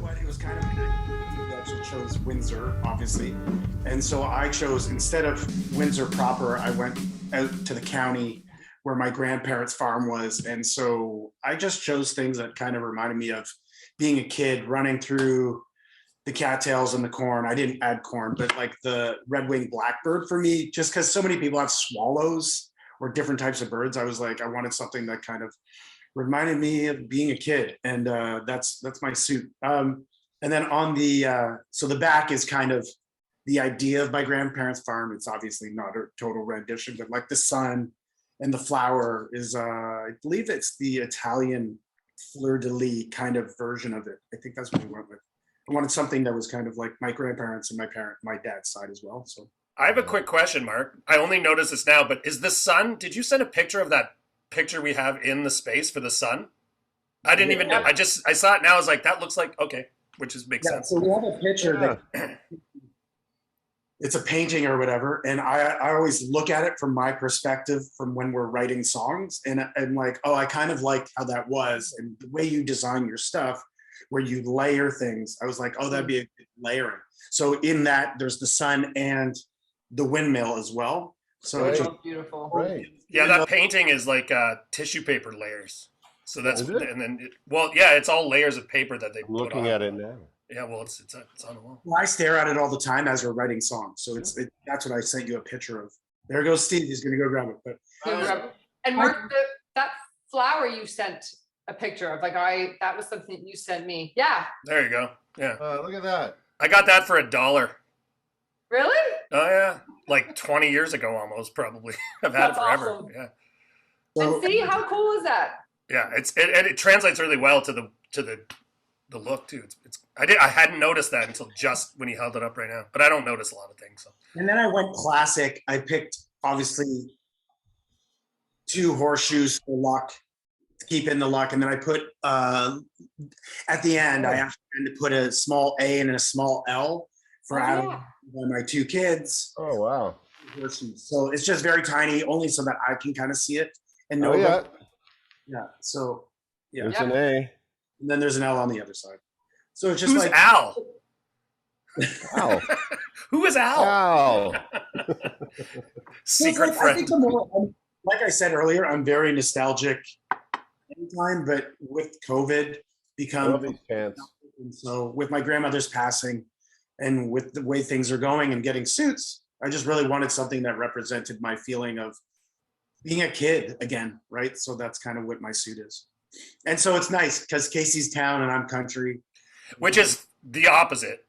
what? It was kind of we actually chose Windsor, obviously, and so I chose instead of Windsor proper, I went out to the county where my grandparents' farm was, and so I just chose things that kind of reminded me of being a kid running through the cattails and the corn. I didn't add corn, but like the red-winged blackbird for me, just because so many people have swallows or different types of birds, I was like, I wanted something that kind of reminded me of being a kid, and that's my suit. And then on the so the back is kind of the idea of my grandparents' farm. It's obviously not a total rendition, but like the sun and the flower is, I believe it's the Italian fleur de lis kind of version of it. I think that's what we went with. I wanted something that was kind of like my grandparents and my dad's side as well. So I have a quick question, Mark. I only noticed this now, but is the sun? Did you send a picture of that picture we have in the space for the sun? I didn't even know. I saw it now. I was like, that looks like okay, which is makes sense. So we have a picture that it's a painting or whatever, and I always look at it from my perspective from when we're writing songs, and like, oh, I kind of liked how that was, and the way you design your stuff, where you layer things. I was like, oh, that'd be a good layering. So in that, there's the sun and the windmill as well. So Right. it's just Beautiful. Right. Yeah, that painting is like tissue paper layers. So that's Is it? and then yeah, it's all layers of paper that they I'm put looking on. at it now. Yeah, well, it's on the wall. I stare at it all the time as we're writing songs. So that's what I sent you a picture of. There goes Steve. He's gonna go grab it. But And Mark, that flower you sent a picture of, like that was something that you sent me. Yeah. There you go. Yeah, Look at that. I got that for $1. Really? Oh yeah, like 20 years ago almost probably. I've had That's it forever. awesome. Yeah, And see, how cool is that? yeah. It translates really well to the look too. I hadn't noticed that until just when he held it up right now. But I don't notice a lot of things. So. And then I went classic. I picked obviously 2 horseshoes for luck, to keep in the luck, and then I put at the end I asked him to put a small A and a small L for Adam and my 2 kids. Oh wow. Horseshoes. So it's just very tiny, only so that I can kind of see it and know. Oh yeah. Yeah. So yeah. There's an A. And then there's an L on the other side. So it's just Who's like Al? Ow. Who is Al? Ow. Secret I friend. think like I said earlier, I'm very nostalgic anytime, but with COVID I love become, these pants. and so with my grandmother's passing and with the way things are going and getting suits, I just really wanted something that represented my feeling of being a kid again, right? So that's kind of what my suit is. And so it's nice because Casey's town and I'm country. Which is the opposite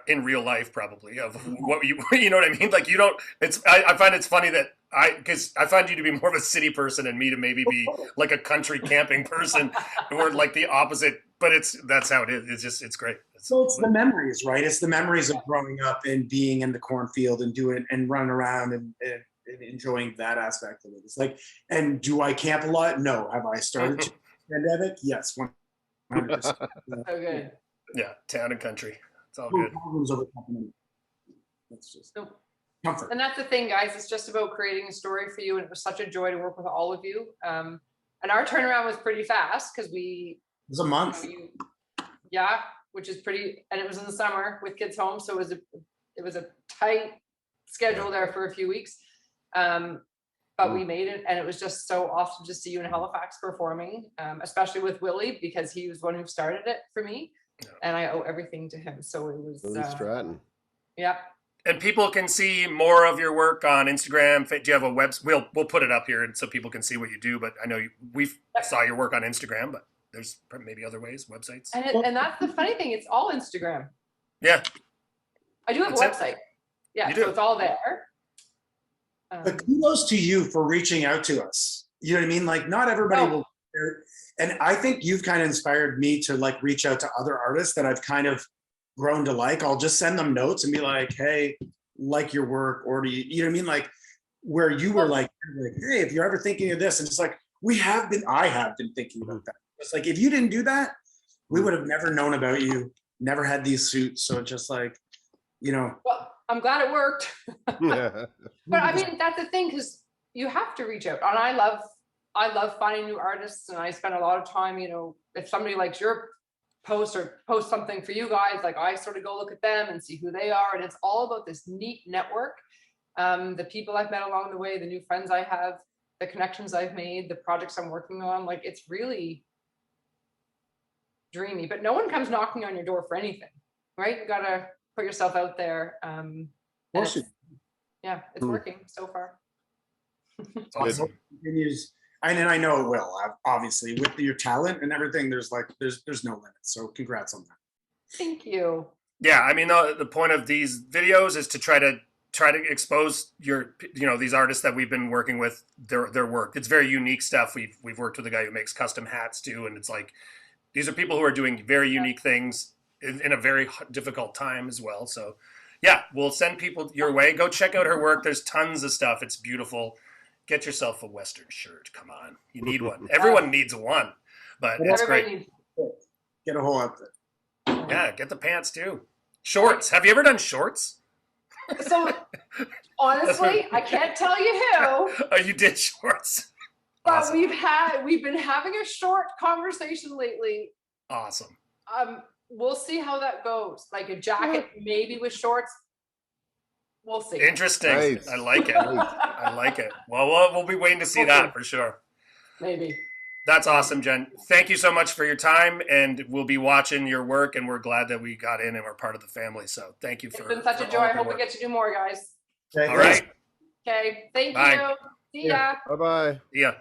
in real life, probably, of what you know what I mean? Like, you don't, I find it's funny that because I find you to be more of a city person and me to maybe be like a country camping person, or like the opposite, but that's how it is. It's great. So it's the memories, right? It's the memories of growing up and being in the cornfield and doing and running around and enjoying that aspect of it. It's like, and do I camp a lot? No. Have I started to pandemic? Yes, 100%. So good. Yeah, town and country. It's all good. That's just So, comfort. and that's the thing, guys. It's just about creating a story for you, and it was such a joy to work with all of you. And our turnaround was pretty fast because It was a month. yeah, which is pretty, and it was in the summer with kids home, so it was a tight schedule there for a few weeks. But we made it, and it was just so awesome to see you in Halifax performing, especially with Willie, because he was the one who started it for me, and I owe everything to him. So it was Willie Stratton. yeah. And people can see more of your work on Instagram. Do you have a web? We'll put it up here so people can see what you do. But I know we saw your work on Instagram, but there's maybe other ways, websites. And that's the funny thing. It's all Instagram. Yeah. I do have a That's website. Yeah, You do. so it's all there. But kudos to you for reaching out to us. You know what I mean? Like not everybody will. And I think you've kind of inspired me to like reach out to other artists that I've kind of grown to like. I'll just send them notes and be like, hey, like your work, or do you know what I mean? Like where you were like, hey, if you're ever thinking of this, and it's like, I have been thinking about that. It's like, if you didn't do that, we would have never known about you, never had these suits. So it's just like, you know. Well, I'm glad it worked. Yeah. But I mean, that's the thing, because you have to reach out. And I love finding new artists, and I spend a lot of time, you know, if somebody likes your post or post something for you guys, like I sort of go look at them and see who they are. And it's all about this neat network. The people I've met along the way, the new friends I have, the connections I've made, the projects I'm working on, like it's really dreamy, but no one comes knocking on your door for anything, right? You gotta put yourself out there. And it's, yeah, it's working so far. Awesome. Continues, and I know it will. Obviously, with your talent and everything, there's no limit. So congrats on that. Thank you. Yeah, I mean the point of these videos is to try to expose these artists that we've been working with, their work. It's very unique stuff. We've worked with a guy who makes custom hats too, and it's like these are people who are doing very unique things in a very difficult time as well. So yeah, we'll send people your way. Go check out her work. There's tons of stuff. It's beautiful. Get yourself a Western shirt. Come on, you need one. Everyone needs one, but it's great. Get a whole outfit. Yeah, get the pants too. Shorts. Have you ever done shorts? So honestly, I can't tell you who. Oh, you did shorts. But Awesome. we've been having a short conversation lately. Awesome. We'll see how that goes. Like a jacket, maybe with shorts. We'll see. Interesting. Nice. I like it. I like it. Well, we'll be waiting to see that for sure. Maybe. That's awesome, Jen. Thank you so much for your time, and we'll be watching your work, and we're glad that we got in and we're part of the family. So thank you for. It's been such a for joy. all I of your hope we work. get to do more, guys. Okay, All right. Okay. Thank Bye. you. See ya. Bye-bye. Yeah.